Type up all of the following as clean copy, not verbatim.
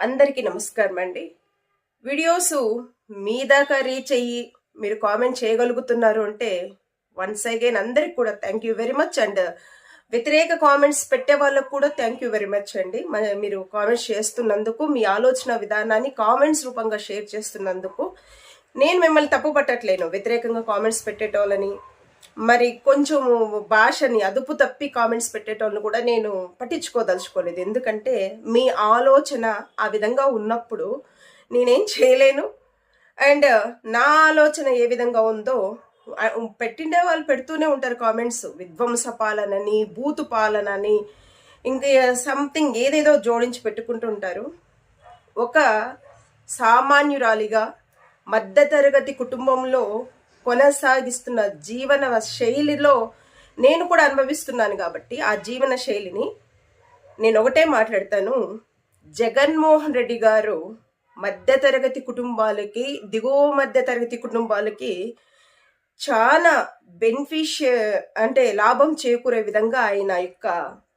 అందరికీ నమస్కారం అండి. వీడియోస్ మీ దాకా రీచ్ అయ్యి మీరు కామెంట్ చేయగలుగుతున్నారు అంటే వన్స్ అగైన్ అందరికి కూడా thank you very much. And వ్యతిరేక కామెంట్స్ పెట్టే వాళ్ళకు కూడా థ్యాంక్ యూ వెరీ మచ్ అండి. మీరు కామెంట్స్ చేస్తున్నందుకు, మీ ఆలోచన విధానాన్ని కామెంట్స్ రూపంగా షేర్ చేస్తున్నందుకు. నేను మిమ్మల్ని తప్పు పట్టట్లేను. వ్యతిరేకంగా కామెంట్స్ పెట్టేటోళ్ళని, మరి కొంచెం భాషని అదుపు తప్పి కామెంట్స్ పెట్టేటోళ్ళని కూడా నేను పట్టించుకోదలుచుకోలేదు. ఎందుకంటే మీ ఆలోచన ఆ విధంగా ఉన్నప్పుడు నేనేం చేయలేను. అండ్ నా ఆలోచన ఏ విధంగా ఉందో పెట్టిండే వాళ్ళు పెడుతూనే ఉంటారు కామెంట్స్. విధ్వంస పాలనని, బూతు పాలనని, ఇంకా సంథింగ్ ఏదేదో జోడించి పెట్టుకుంటుంటారు. ఒక సామాన్యురాలిగా మధ్యతరగతి కుటుంబంలో కొనసాగిస్తున్న జీవన శైలిలో నేను కూడా అనుభవిస్తున్నాను కాబట్టి ఆ జీవన శైలిని నేను ఒకటే మాట్లాడతాను. జగన్మోహన్ రెడ్డి గారు మధ్యతరగతి కుటుంబాలకి, దిగువ మధ్యతరగతి కుటుంబాలకి చాలా అంటే లాభం చేకూరే విధంగా ఆయన యొక్క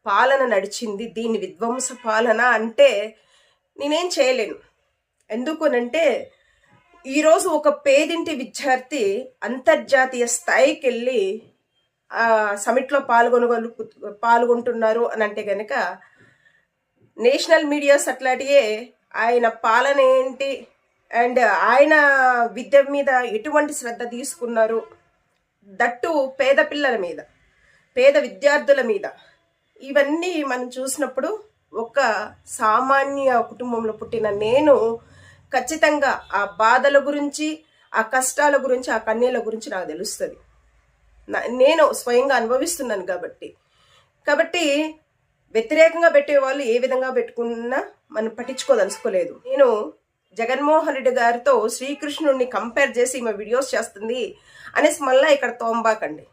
పాలన నడిచింది. దీన్ని విధ్వంస పాలన అంటే నేనేం చేయలేను. ఎందుకనంటే ఈరోజు ఒక పేదింటి విద్యార్థి అంతర్జాతీయ స్థాయికి వెళ్ళి సమిట్లో పాల్గొంటున్నారు అని అంటే కనుక నేషనల్ మీడియాస్ అట్లాంటివే ఆయన పాలన ఏంటి అండ్ ఆయన విద్య మీద ఎటువంటి శ్రద్ధ తీసుకున్నారు, దట్టు పేద పిల్లల మీద, పేద విద్యార్థుల మీద, ఇవన్నీ మనం చూసినప్పుడు ఒక సామాన్య కుటుంబంలో పుట్టిన నేను ఖచ్చితంగా ఆ బాధల గురించి, ఆ కష్టాల గురించి, ఆ కన్నీళ్ళ గురించి నాకు తెలుస్తుంది. నేను స్వయంగా అనుభవిస్తున్నాను కాబట్టి వ్యతిరేకంగా పెట్టే వాళ్ళు ఏ విధంగా పెట్టుకున్నా మనం పట్టించుకోదలుచుకోలేదు. నేను జగన్మోహన్ రెడ్డి గారితో శ్రీకృష్ణుడిని కంపేర్ చేసి ఈమె వీడియోస్ చేస్తుంది అనేసి మళ్ళీ ఇక్కడ తోంబాకండి.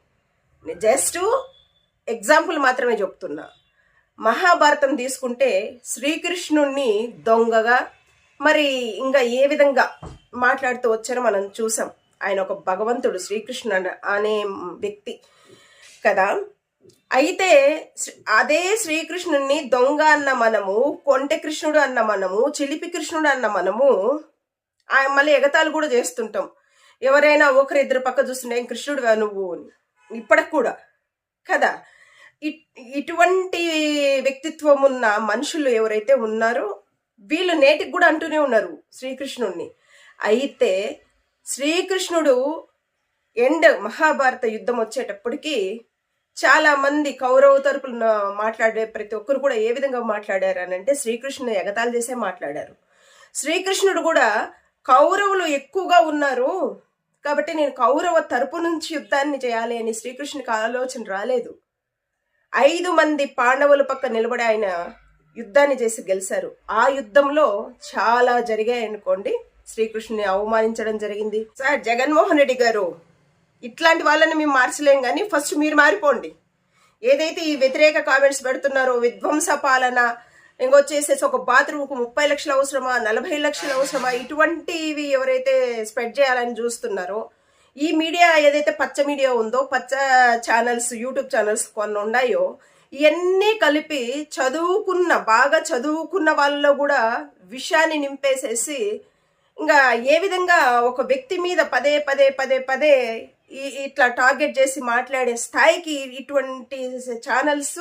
నేను జస్ట్ ఎగ్జాంపుల్ మాత్రమే చెప్తున్నా. మహాభారతం తీసుకుంటే శ్రీకృష్ణుడిని దొంగగా, మరి ఇంకా ఏ విధంగా మాట్లాడుతూ వచ్చారో మనం చూసాం. ఆయన ఒక భగవంతుడు, శ్రీకృష్ణుడు అనే వ్యక్తి కదా. అయితే అదే శ్రీకృష్ణుడిని దొంగ అన్న మనము, కొంటె కృష్ణుడు అన్న మనము, చిలిపి కృష్ణుడు అన్న మనము మళ్ళీ ఎగతాలు కూడా చేస్తుంటాం. ఎవరైనా ఒకరిద్దరు పక్క చూస్తుంటే ఏం కృష్ణుడుగా నువ్వు అని, ఇప్పటికి కూడా కదా. ఇటువంటి వ్యక్తిత్వం ఉన్న మనుషులు ఎవరైతే ఉన్నారో వీళ్ళు నేటికి కూడా అంటూనే ఉన్నారు శ్రీకృష్ణుడిని. అయితే శ్రీకృష్ణుడు మహాభారత యుద్ధం వచ్చేటప్పటికి చాలా మంది కౌరవ తరపున మాట్లాడే ప్రతి ఒక్కరు కూడా ఏ విధంగా మాట్లాడారు అని అంటే శ్రీకృష్ణుని ఎగతాళి చేసే మాట్లాడారు. శ్రీకృష్ణుడు కూడా కౌరవులు ఎక్కువగా ఉన్నారు కాబట్టి నేను కౌరవ తరపు నుంచి యుద్ధాన్ని చేయాలి అని శ్రీకృష్ణునికి ఆలోచన రాలేదు. 5 మంది పాండవుల పక్క నిలబడి ఆయన యుద్ధాన్ని చేసి గెలిచారు. ఆ యుద్ధంలో చాలా జరిగాయి అనుకోండి. శ్రీకృష్ణుని అవమానించడం జరిగింది. సార్ జగన్మోహన్ రెడ్డి గారు, ఇట్లాంటి వాళ్ళని మేము మార్చలేం, కానీ ఫస్ట్ మీరు మారిపోండి. ఏదైతే ఈ వ్యతిరేక కామెంట్స్ పెడుతున్నారో, విధ్వంస పాలన, ఇంకొచ్చేసేసి ఒక బాత్రూమ్కు 30 లక్షలు అవసరమా, 40 లక్షలు అవసరమా, ఇటువంటివి ఎవరైతే స్ప్రెడ్ చేయాలని చూస్తున్నారో, ఈ మీడియా ఏదైతే పచ్చ మీడియా ఉందో, పచ్చ ఛానల్స్, యూట్యూబ్ ఛానల్స్ కొన్ని ఉన్నాయో, ఇవన్నీ కలిపి బాగా చదువుకున్న వాళ్ళలో కూడా విషయాన్ని నింపేసేసి ఇంకా ఏ విధంగా ఒక వ్యక్తి మీద పదే పదే పదే పదే ఇట్లా టార్గెట్ చేసి మాట్లాడే స్థాయికి ఇటువంటి ఛానల్స్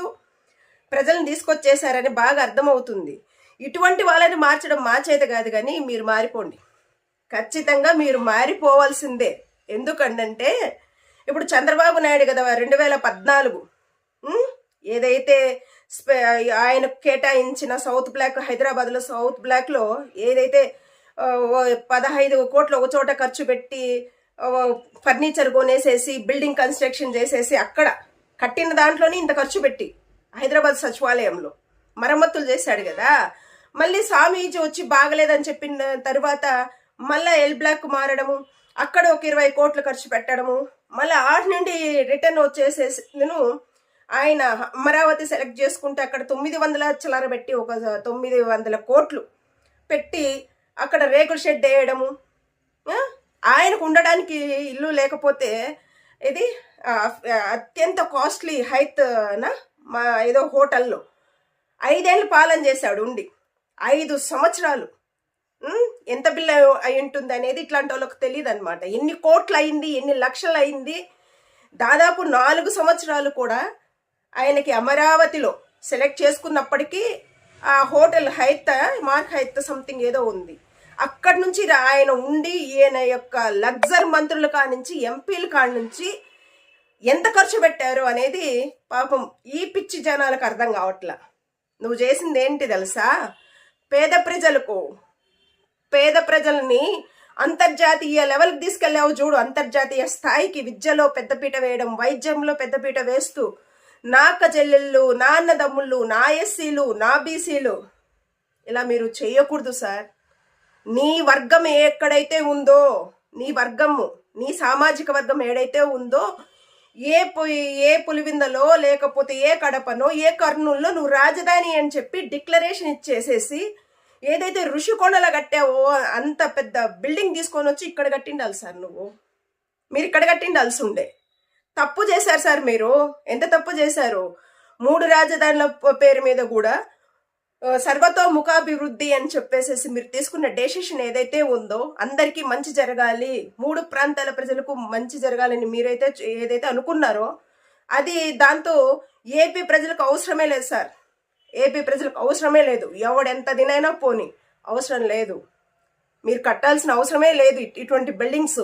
ప్రజలను తీసుకొచ్చేసారని బాగా అర్థమవుతుంది. ఇటువంటి వాళ్ళని మార్చడం మా చేత కాదు, కానీ మీరు మారిపోండి. ఖచ్చితంగా మీరు మారిపోవాల్సిందే. ఎందుకంటే ఇప్పుడు చంద్రబాబు నాయుడు కదా 2014 ఏదైతే ఆయన కేటాయించిన సౌత్ బ్లాక్, హైదరాబాద్లో సౌత్ బ్లాక్లో ఏదైతే 15 కోట్లు ఒక చోట ఖర్చు పెట్టి ఫర్నిచర్ కొనేసేసి బిల్డింగ్ కన్స్ట్రక్షన్ చేసేసి అక్కడ కట్టిన దాంట్లోనే ఇంత ఖర్చు పెట్టి హైదరాబాద్ సచివాలయంలో మరమ్మతులు చేశాడు కదా. మళ్ళీ స్వామీజీ వచ్చి బాగలేదని చెప్పిన తర్వాత మళ్ళీ ఎల్ బ్లాక్ మారడము, అక్కడ ఒక 20 కోట్లు ఖర్చు పెట్టడము, మళ్ళీ ఆటి నుండి రిటర్న్ వచ్చేసేసి ఆయన అమరావతి సెలెక్ట్ చేసుకుంటే అక్కడ 900 చిల్లర పెట్టి ఒక 900 కోట్లు పెట్టి అక్కడ రేకుల షెడ్ వేయడము. ఆయనకు ఉండడానికి ఇల్లు లేకపోతే ఇది అత్యంత కాస్ట్లీ హైత్ ఏదో హోటల్లో 5 ఏళ్ళు పాలన చేశాడు ఉండి. 5 సంవత్సరాలు. ఎంత బిల్ అయి ఉంటుంది అనేది ఇట్లాంటి వాళ్ళకి తెలియదు అనమాట. ఎన్ని కోట్లు అయింది, ఎన్ని లక్షలు అయింది. దాదాపు 4 సంవత్సరాలు కూడా ఆయనకి అమరావతిలో సెలెక్ట్ చేసుకున్నప్పటికీ ఆ హోటల్ మార్క్ హైత్ సంథింగ్ ఏదో ఉంది, అక్కడి నుంచి ఆయన ఉండి ఈయన యొక్క లగ్జర్ మంత్రుల కాడ నుంచి ఎంపీల కాడ నుంచి ఎంత ఖర్చు పెట్టారు అనేది పాపం ఈ పిచ్చి జనాలకు అర్థం కావట్లా. నువ్వు చేసింది ఏంటి తెలుసా? పేద ప్రజల్ని అంతర్జాతీయ లెవెల్కి తీసుకెళ్ళావు చూడు. అంతర్జాతీయ స్థాయికి విద్యలో పెద్దపీట వేయడం, వైద్యంలో పెద్దపీట వేస్తూ నా అక్క చెల్లెళ్ళు, నా అన్నదమ్ముళ్ళు, నా ఎస్సీలు, నా బీసీలు ఇలా మీరు చేయకూడదు సార్. నీ వర్గం ఎక్కడైతే ఉందో, నీ వర్గము, నీ సామాజిక వర్గం ఏడైతే ఉందో, ఏ పులివిందలో లేకపోతే ఏ కడపనో ఏ కర్నూల్లో నువ్వు రాజధాని అని చెప్పి డిక్లరేషన్ ఇచ్చేసేసి ఏదైతే ఋషికొండలా కట్టావో అంత పెద్ద బిల్డింగ్ తీసుకొని వచ్చి ఇక్కడ కట్టిండాలి సార్. మీరు ఇక్కడ కట్టిండాల్సి ఉండే. తప్పు చేశారు సార్ మీరు. ఎంత తప్పు చేశారు? 3 రాజధానుల పేరు మీద కూడా సర్వతోముఖాభివృద్ధి అని చెప్పేసి మీరు తీసుకున్న డెసిషన్ ఏదైతే ఉందో, అందరికీ మంచి జరగాలి, 3 ప్రాంతాల ప్రజలకు మంచి జరగాలని మీరైతే ఏదైతే అనుకున్నారో అది దాంతో ఏపీ ప్రజలకు అవసరమే లేదు సార్. ఏపీ ప్రజలకు అవసరమే లేదు. ఎవడెంత దినైనా పోని అవసరం లేదు. మీరు కట్టాల్సిన అవసరమే లేదు ఇటువంటి బిల్డింగ్స్.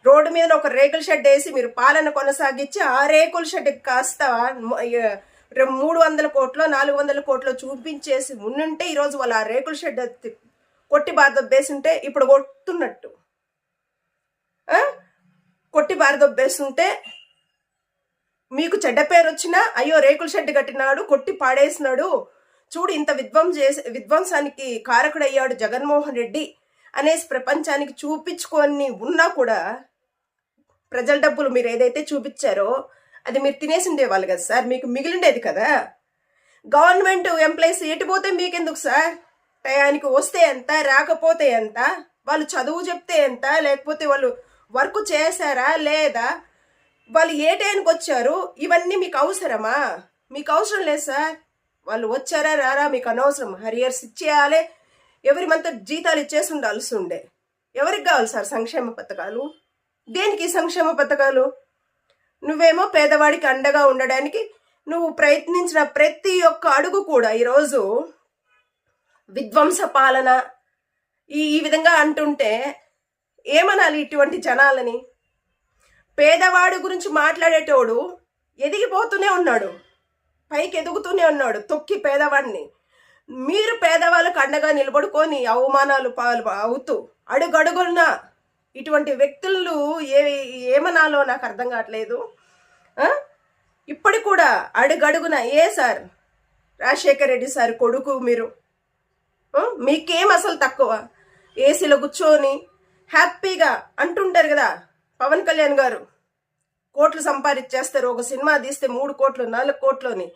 రోడ్డు మీద ఒక రేకుల షెడ్ వేసి మీరు పాలన కొనసాగించి ఆ రేకుల షెడ్ కాస్త 300 కోట్లో 400 కోట్లో చూపించేసి ఉండుంటే ఈరోజు వాళ్ళు ఆ రేకుల షెడ్ కొట్టి బారదొబ్బేస్తుంటే ఇప్పుడు కొట్టున్నట్టు. కొట్టి బారదొబ్బేస్తుంటే మీకు చెడ్డ పేరు వచ్చినా, అయ్యో రేకుల షెడ్ కట్టినాడు, కొట్టి పాడేసినాడు, చూడు ఇంత విధ్వంసానికి కారకుడయ్యాడు జగన్మోహన్ రెడ్డి అనేసి ప్రపంచానికి చూపించుకొని ఉన్నా కూడా ప్రజల డబ్బులు మీరు ఏదైతే చూపించారో అది మీరు తినేసి ఉండేవాళ్ళు కదా సార్. మీకు మిగిలిండేది కదా. గవర్నమెంట్ ఎంప్లాయీస్ ఎటుపోతే మీకెందుకు సార్? టయానికి వస్తే ఎంత, రాకపోతే ఎంత, వాళ్ళు చదువు చెప్తే ఎంత, లేకపోతే వాళ్ళు వర్క్ చేశారా లేదా, వాళ్ళు ఏ టైంకి వచ్చారు, ఇవన్నీ మీకు అవసరమా? మీకు అవసరం లేదు సార్. వాళ్ళు వచ్చారా రారా మీకు అనవసరం. హరియర్స్ ఇచ్చేయాలి, ఎవరి మంత్ జీతాలు ఇచ్చేసి ఉండాల్సి ఉండే. ఎవరికి కావాలి సార్ సంక్షేమ పథకాలు? దేనికి సంక్షేమ పథకాలు? నువ్వేమో పేదవాడికి అండగా ఉండడానికి నువ్వు ప్రయత్నించిన ప్రతి ఒక్క అడుగు కూడా ఈరోజు విధ్వంస పాలన ఈ విధంగా అంటుంటే ఏమనాలి ఇటువంటి జనాలని? పేదవాడి గురించి మాట్లాడేటోడు ఎదిగిపోతూనే ఉన్నాడు, పైకి ఎదుగుతూనే ఉన్నాడు, తొక్కి పేదవాడిని. మీరు పేదవాళ్ళకు అండగా నిలబడుకొని అవమానాలు పాలు అవుతూ అడుగడుగున ఇటువంటి వ్యక్తులు ఏమనాలో నాకు అర్థం కావట్లేదు. ఇప్పటి కూడా అడుగడుగున ఏ సార్ రాజశేఖర్ రెడ్డి సార్ కొడుకు మీరు, మీకేం అసలు తక్కువ? ఏసీలో కూర్చొని హ్యాపీగా అంటుంటారు కదా పవన్ కళ్యాణ్ గారు, కోట్లు సంపాదించేస్తారు, ఒక సినిమా తీస్తే 3 కోట్లు 4 కోట్లని.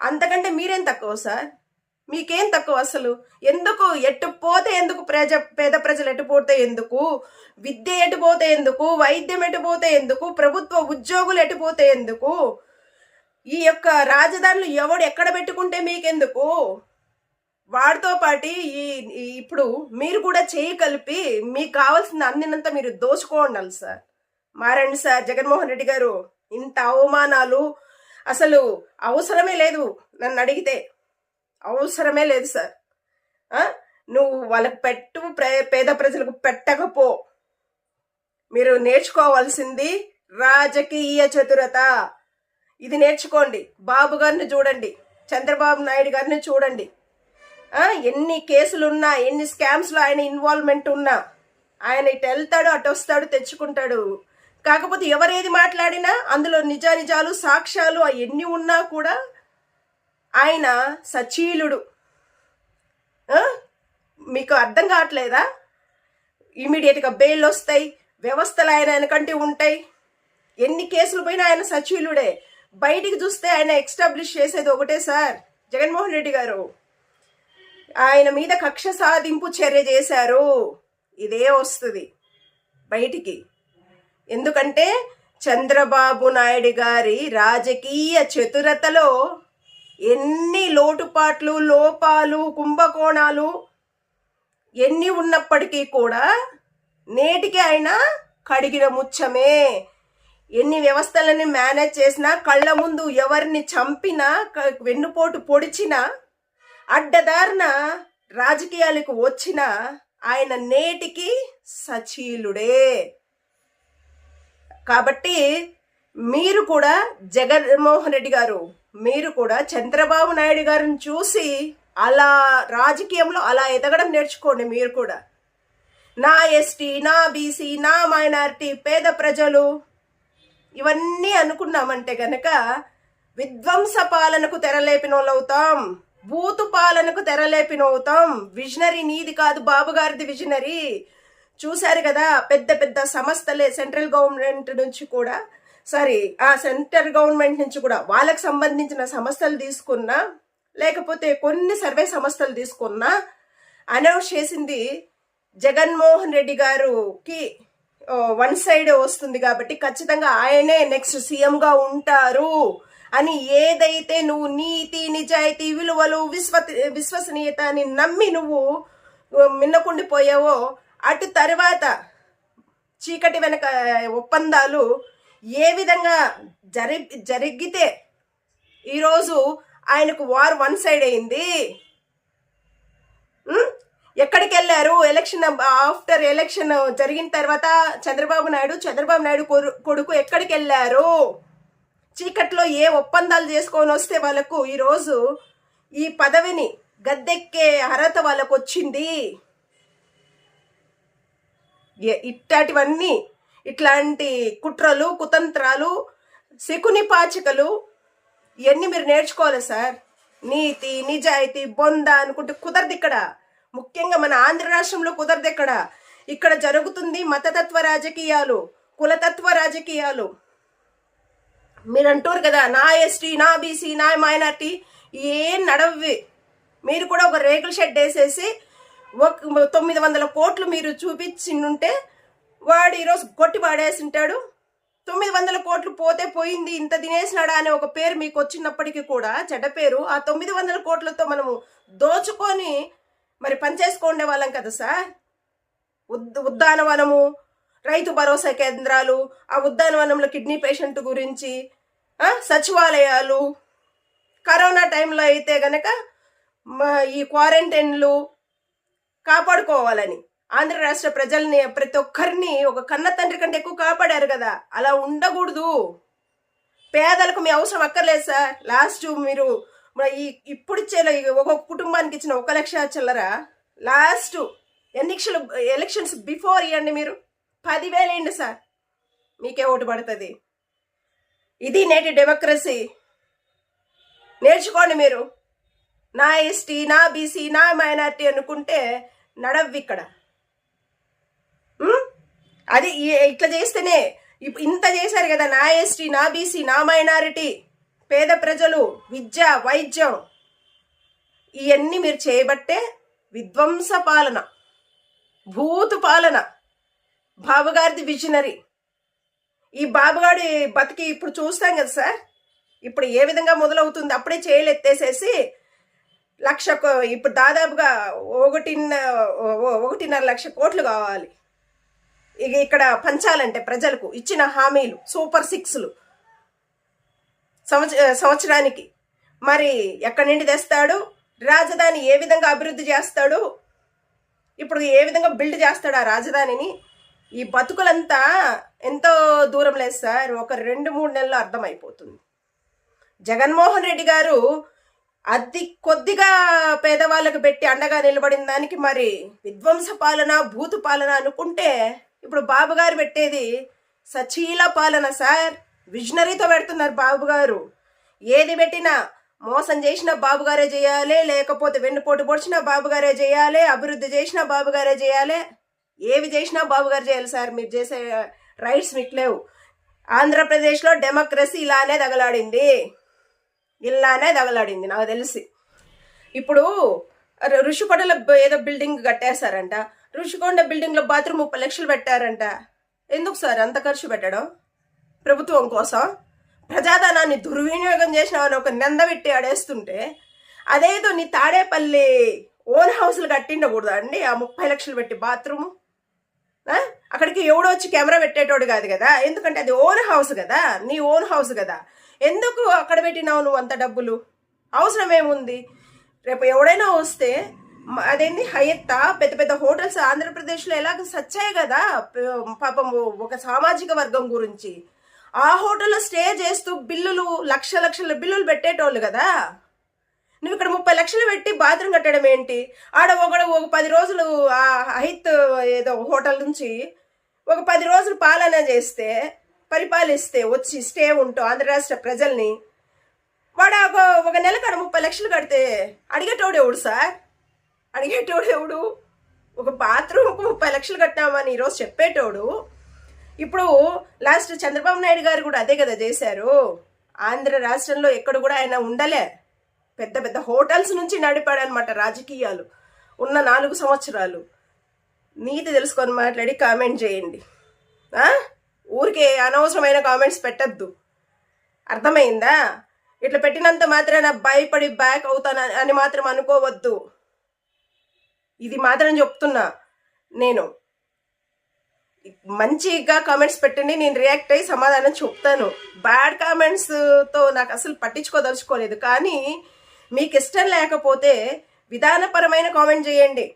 అంతకంటే మీరేం తక్కువ సార్? మీకేం తక్కువ అసలు? ఎందుకు ఎట్టుపోతే ఎందుకు? పేద ప్రజలు ఎట్టుపోతే ఎందుకు? విద్య ఎటుపోతే ఎందుకు? వైద్యం ఎటుపోతే ఎందుకు? ప్రభుత్వ ఉద్యోగులు ఎటుపోతే ఎందుకు? ఈ యొక్క రాజధానులు ఎవడు ఎక్కడ పెట్టుకుంటే మీకెందుకు? వాడితో పాటు ఇప్పుడు మీరు కూడా చేయి కలిపి మీకు కావాల్సిన అన్నినంతా మీరు దోచుకోండాలి సార్. మారండి సార్. జగన్మోహన్ రెడ్డి గారు, ఇంత అవమానాలు అసలు అవసరమే లేదు. నన్ను అడిగితే అవసరమే లేదు సార్. నువ్వు వాళ్ళకు పెట్టు, పేద ప్రజలకు పెట్టకపో. మీరు నేర్చుకోవాల్సింది రాజకీయ చతురత. ఇది నేర్చుకోండి. బాబు గారిని చూడండి, చంద్రబాబు నాయుడు గారిని చూడండి. ఎన్ని కేసులున్నా, ఎన్ని స్కామ్స్లో ఆయన ఇన్వాల్వ్మెంట్ ఉన్నా ఆయన ఇటు వెళ్తాడు, అటు వస్తాడు, తెచ్చుకుంటాడు. కాకపోతే ఎవరేది మాట్లాడినా అందులో నిజాలు సాక్ష్యాలు అవన్నీ ఉన్నా కూడా ఆయన సచీలుడు. మీకు అర్థం కావట్లేదా? ఇమీడియట్గా బెయిల్ వస్తాయి, వ్యవస్థలు ఆయన వెనకంటే ఉంటాయి. ఎన్ని కేసులు పోయినా ఆయన సచీలుడే. బయటికి చూస్తే ఆయన ఎస్టాబ్లిష్ చేసేది ఒకటే సార్, జగన్మోహన్ రెడ్డి గారు ఆయన మీద కక్ష సాధింపు చర్య చేశారు. ఇదే వస్తుంది బయటికి. ఎందుకంటే చంద్రబాబు నాయుడు గారి రాజకీయ చతురతలో ఎన్ని లోటుపాట్లు, లోపాలు, కుంభకోణాలు ఎన్ని ఉన్నప్పటికీ కూడా నేటికి ఆయన కడిగిన ముచ్చమే. ఎన్ని వ్యవస్థలని మేనేజ్ చేసినా, కళ్ళ ముందు ఎవరిని చంపినా, వెన్నుపోటు పొడిచినా, అడ్డదారిన రాజకీయాలకు వచ్చిన ఆయన నేటికి సచీలుడే. కాబట్టి మీరు కూడా జగన్మోహన్ రెడ్డి గారు, మీరు కూడా చంద్రబాబు నాయుడు గారిని చూసి అలా రాజకీయంలో అలా ఎదగడం నేర్చుకోండి. మీరు కూడా నా ఎస్టీ, నా బీసీ, నా మైనారిటీ, పేద ప్రజలు ఇవన్నీ అనుకున్నామంటే గనక విధ్వంస పాలనకు తెరలేపిన వాళ్ళు అవుతాం, బూతు పాలనకు తెరలేపిన అవుతాం. విజనరీ నీది కాదు, బాబు గారిది విజనరీ. చూశారు కదా, పెద్ద పెద్ద సంస్థలే సెంట్రల్ గవర్నమెంట్ నుంచి కూడా, సెంట్రల్ గవర్నమెంట్ నుంచి కూడా వాళ్ళకి సంబంధించిన సంస్థలు తీసుకున్నా, లేకపోతే కొన్ని సర్వే సంస్థలు తీసుకున్నా అనౌన్స్ చేసింది జగన్మోహన్ రెడ్డి గారికి వన్ సైడ్ వస్తుంది కాబట్టి ఖచ్చితంగా ఆయనే నెక్స్ట్ సీఎంగా ఉంటారు అని ఏదైతే నువ్వు నీతి, నిజాయితీ, విలువలు, విశ్వసనీయత అని నమ్మి నువ్వు మిన్నకుండిపోయావో, అటు తర్వాత చీకటి వెనక ఒప్పందాలు ఏ విధంగా జరిగితే ఈరోజు ఆయనకు వార్ వన్ సైడ్ అయింది. ఎక్కడికి వెళ్ళారు? ఎలక్షన్ ఆఫ్టర్ ఎలక్షన్ జరిగిన తర్వాత చంద్రబాబు నాయుడు కొడుకు ఎక్కడికి వెళ్ళారు? చీకట్లో ఏ ఒప్పందాలు చేసుకొని వస్తే వాళ్ళకు ఈరోజు ఈ పదవిని గద్దెక్కే అర్హత వాళ్ళకు వచ్చింది. ఇట్లాంటి కుట్రలు, కుతంత్రాలు, శకుని పాచికలు ఇవన్నీ మీరు నేర్చుకోవాలి సార్. నీతి, నిజాయితీ, బొంద అనుకుంటే కుదరదు ఇక్కడ. ముఖ్యంగా మన ఆంధ్ర రాష్ట్రంలో కుదరదు. ఇక్కడ జరుగుతుంది మతతత్వ రాజకీయాలు, కులతత్వ రాజకీయాలు. మీరు అంటారు కదా నా ఎస్టీ, నా బీసీ, నా మైనార్టీ, ఏం నడవ్వి. మీరు కూడా ఒక రేకుల షెడ్ వేసేసి 900 కోట్లు మీరు చూపించింటే వాడు ఈరోజు కొట్టి పాడేసింటాడు. 900 కోట్లు పోతే పోయింది, ఇంత తినేసినాడా అనే ఒక పేరు మీకు వచ్చినప్పటికీ కూడా చెడ్డ పేరు. ఆ 900 కోట్లతో మనము దోచుకొని మరి పనిచేసుకోండే వాళ్ళం కదా సార్. ఉద్యానవనము, రైతు భరోసా కేంద్రాలు, ఆ ఉద్యానవనంలో కిడ్నీ పేషెంట్ గురించి, సచివాలయాలు, కరోనా టైంలో అయితే గనక ఈ క్వారంటైన్లు కాపాడుకోవాలని ఆంధ్ర రాష్ట్ర ప్రజల్ని, ప్రతి ఒక్కరిని ఒక కన్న తండ్రి కంటే ఎక్కువ కాపాడారు కదా. అలా ఉండకూడదు. పేదలకు మీ అవసరం అక్కర్లేదు సార్. లాస్ట్ మీరు ఇప్పుడు ఇచ్చేలా ఒక్కొక్క కుటుంబానికి ఇచ్చిన 1 లక్ష చిల్లర లాస్ట్ ఎలక్షన్స్ బిఫోర్ ఇవ్వండి. మీరు 10,000 ఇవ్వండి సార్, మీకే ఓటు పడుతుంది. ఇది నేటి డెమోక్రసీ. నేర్చుకోండి మీరు. నా ఎస్టీ, నా బీసీ, నా మైనార్టీ అనుకుంటే నడవ్వి ఇక్కడ. అది ఇట్లా చేస్తేనే ఇంత చేశారు కదా. నా ఎస్టీ, నా బీసీ, నా మైనారిటీ, పేద ప్రజలు, విద్య, వైద్యం, ఇవన్నీ మీరు చేయబట్టే విధ్వంస పాలన, భూతు పాలన. బాబుగారిది విజనరీ. ఈ బాబుగాడి బతికి ఇప్పుడు చూస్తాం కదా సార్. ఇప్పుడు ఏ విధంగా మొదలవుతుంది? అప్పుడే చేయలు ఎత్తేసేసి ఇప్పుడు దాదాపుగా 1.5 లక్ష కోట్లు కావాలి ఇక్కడ పంచాలంటే ప్రజలకు ఇచ్చిన హామీలు, సూపర్ 6లు సంవత్సరానికి. మరి ఎక్కడి నుండి తెస్తాడు? రాజధాని ఏ విధంగా అభివృద్ధి చేస్తాడు? ఇప్పుడు ఏ విధంగా బిల్డ్ చేస్తాడు ఆ రాజధానిని? ఈ బతుకులంతా ఎంతో దూరం లేదు సార్. ఒక 2-3 నెలల్లో అర్థమైపోతుంది. జగన్మోహన్ రెడ్డి గారు అతి కొద్దిగా పేదవాళ్ళకు పెట్టి అండగా నిలబడిన దానికి మరి విధ్వంస పాలన, భూతు పాలన అనుకుంటే ఇప్పుడు బాబు గారు పెట్టేది సచీల పాలన సార్. విజనరీతో పెడుతున్నారు బాబు గారు. ఏది పెట్టినా మోసం చేసినా బాబు గారే చేయాలి, లేకపోతే వెన్నుపోటు పొడిచినా బాబు గారే చేయాలి, అభివృద్ధి చేసినా బాబు గారే చేయాలి, ఏవి చేసినా బాబు గారు చేయాలి సార్. మీరు చేసే రైట్స్ మీకు లేవు. ఆంధ్రప్రదేశ్లో డెమోక్రసీ ఇలానే తగలాడింది నాకు తెలిసి. ఇప్పుడు ఋషికొండలో ఏదో బిల్డింగ్ కట్టేశారంట. ఋషికొండ బిల్డింగ్లో బాత్రూమ్ 30 లక్షలు పెట్టారంట. ఎందుకు సార్ అంత ఖర్చు పెట్టడం? ప్రభుత్వం కోసం. ప్రజాధనాన్ని దుర్వినియోగం చేసినావని ఒక నిందబెట్టి ఆడేస్తుంటే, అదేదో నీ తాడేపల్లి ఓన్ హౌస్లు కట్టిండకూడదు అండి ఆ 30 లక్షలు పెట్టి బాత్రూము. అక్కడికి ఎవడో వచ్చి కెమెరా పెట్టేటోడు కాదు కదా, ఎందుకంటే అది ఓన్ హౌస్ కదా, నీ ఓన్ హౌస్ కదా. ఎందుకు అక్కడ పెట్టినావు నువ్వు అంత డబ్బులు? అవసరం ఏముంది? రేపు ఎవడైనా వస్తే అదేంది హయత్తా పెద్ద పెద్ద హోటల్స్ ఆంధ్రప్రదేశ్లో ఎలాగ సచ్చాయి కదా పాపం ఒక సామాజిక వర్గం గురించి. ఆ హోటల్లో స్టే చేస్తూ బిల్లులు లక్షల బిల్లులు పెట్టేటోళ్ళు కదా. నువ్వు ఇక్కడ 30 లక్షలు పెట్టి బాత్రూమ్ కట్టడం ఏంటి? ఆడ ఒక 10 రోజులు ఆ హైత్ ఏదో హోటల్ నుంచి ఒక 10 రోజులు పాలన చేస్తే, పరిపాలిస్తే, వచ్చి స్టే ఉంటూ ఆంధ్ర రాష్ట్ర ప్రజల్ని, వాడు ఒక నెల కాడ 30 లక్షలు కడితే అడిగేటోడు ఎవడు సార్? అడిగేటోడు ఎవడు? ఒక బాత్రూమ్కు 30 లక్షలు కట్టామని ఈరోజు చెప్పేటోడు. ఇప్పుడు లాస్ట్ చంద్రబాబు నాయుడు గారు కూడా అదే కదా చేశారు. ఆంధ్ర రాష్ట్రంలో ఎక్కడ కూడా ఆయన ఉండలే, పెద్ద పెద్ద హోటల్స్ నుంచి నడిపాడనమాట రాజకీయాలు ఉన్న 4 సంవత్సరాలు. నీతి తెలుసుకొని మాట్లాడి కామెంట్ చేయండి. ఊరికే అనవసరమైన కామెంట్స్ పెట్టద్దు, అర్థమైందా? ఇట్లా పెట్టినంత మాత్రాన భయపడి బ్యాక్ అవుతాను అని మాత్రం అనుకోవద్దు. ఇది మాత్రం చెప్తున్నా. నేను మంచిగా కామెంట్స్ పెట్టండి, నేను రియాక్ట్ అయ్యి సమాధానం చెప్తాను. బ్యాడ్ కామెంట్స్తో నాకు అసలు పట్టించుకోదలుచుకోలేదు. కానీ మీకు ఇష్టం లేకపోతే విధానపరమైన కామెంట్ చేయండి,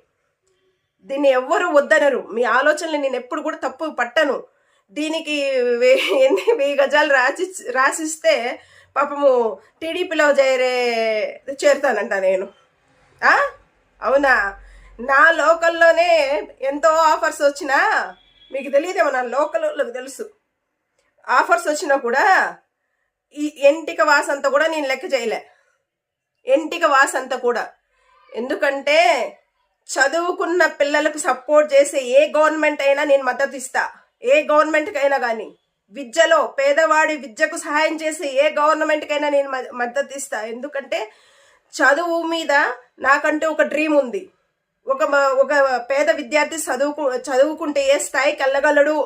దీన్ని ఎవ్వరు వద్దనరు. మీ ఆలోచనలు నేను ఎప్పుడు కూడా తప్పు పట్టను. దీనికి 1000 గజాలు రాసిస్తే పాపము టీడీపీలో చేరుతానంట నేను. అవునా? నా లోకల్లోనే ఎంతో ఆఫర్స్ వచ్చినా, మీకు తెలియదేమో, నా లోకల్లోకి తెలుసు, ఆఫర్స్ వచ్చినా కూడా ఈ ఎంటిక వాసంతా కూడా నేను లెక్క చేయలే. ఎంటిక వాసంతా కూడా. ఎందుకంటే చదువుకున్న పిల్లలకు సపోర్ట్ చేసే ఏ గవర్నమెంట్ అయినా నేను మద్దతు ఇస్తా. ఏ గవర్నమెంట్కి అయినా కానీ విద్యలో పేదవాడి విద్యకు సహాయం చేసే ఏ గవర్నమెంట్కైనా నేను మద్దతు ఇస్తా. ఎందుకంటే చదువు మీద నాకంటే ఒక డ్రీమ్ ఉంది. ఒక పేద విద్యార్థి చదువుకుంటే ఏ స్థాయికి వెళ్ళగలడు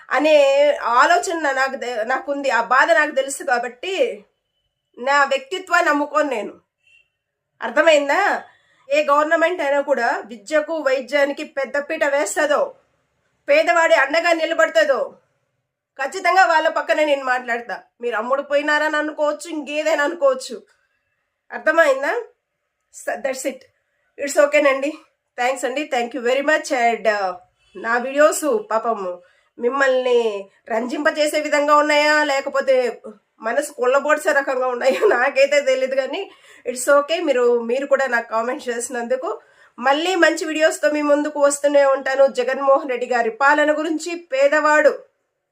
అనే ఆలోచన నాకుంది. ఆ బాధ నాకు తెలుసు కాబట్టి నా వ్యక్తిత్వాన్ని నమ్ముకోను నేను. అర్థమైందా? ఏ గవర్నమెంట్ అయినా కూడా విద్యకు వైద్యానికి పెద్దపీట వేస్తుందో, పేదవాడి అండగా నిలబడుతుందో, ఖచ్చితంగా వాళ్ళ పక్కనే నేను మాట్లాడతా. మీరు అమ్ముడు పోయినారని అనుకోవచ్చు, ఇంకేదైనా అనుకోవచ్చు. అర్థమైందా? That's it. ఇట్స్ ఓకేనండి. థ్యాంక్స్ అండి. Thank you very much. And నా వీడియోస్ పాపం మిమ్మల్ని రంజింపజేసే విధంగా ఉన్నాయా లేకపోతే మనసు కొల్లబోడ్సే రకంగా ఉన్నాయో నాకైతే తెలియదు, కానీ ఇట్స్ ఓకే. మీరు కూడా నాకు కామెంట్ చేసినందుకు మళ్ళీ మంచి వీడియోస్తో మీ ముందుకు వస్తూనే ఉంటాను. జగన్మోహన్ రెడ్డి గారి పాలన గురించి, పేదవాడు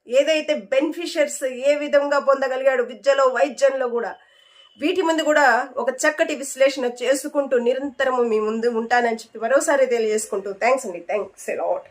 ఏదైతే బెనిఫిషియర్స్ ఏ విధంగా పొందగలిగాడు విద్యలో, వైద్యంలో కూడా, వీటి ముందు కూడా ఒక చక్కటి విశ్లేషణ చేసుకుంటూ నిరంతరము మీ ముందు ఉంటానని చెప్పి మరోసారి తెలియజేసుకుంటూ థ్యాంక్స్ అండి. Thanks a lot.